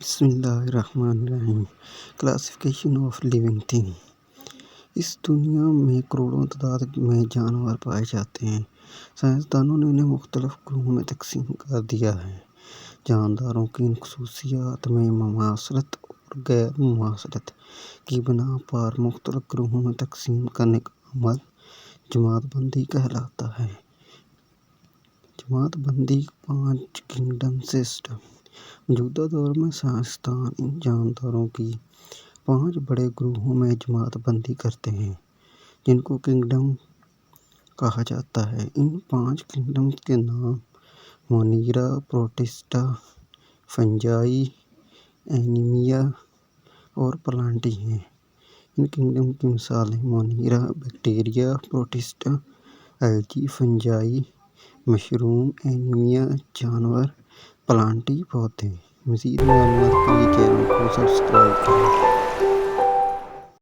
بسم اللہ الرحمن الرحیم۔ Classification of living thing. اس دنیا میں کروڑوں تعداد میں جانور پائے جاتے ہیں۔ سائنسدانوں نے انہیں مختلف گروہوں میں تقسیم کر دیا ہے۔ جانداروں کی ان خصوصیات میں مماثلت اور غیر مماثلت کی بنا پر مختلف گروہوں میں تقسیم کرنے کا عمل جماعت بندی کہلاتا ہے۔ جماعت بندی 5 کنگڈم سسٹم۔ موجودہ دور میں سائنسدان ان جانداروں کی 5 بڑے گروہوں میں جماعت بندی کرتے ہیں جن کو کنگڈم کہا جاتا ہے۔ ان 5 کنگڈمز کے نام مونیرا، پروٹسٹا، فنجائی، اینیمیا اور پلانٹی ہیں۔ ان کنگڈم کی مثالیں مونیرا بیکٹیریا، پروٹسٹا الگی، فنجائی مشروم، اینیمیا جانور، پلانٹی پودے۔ مزید معلومات کے لیے چینل کو سبسکرائب کریں۔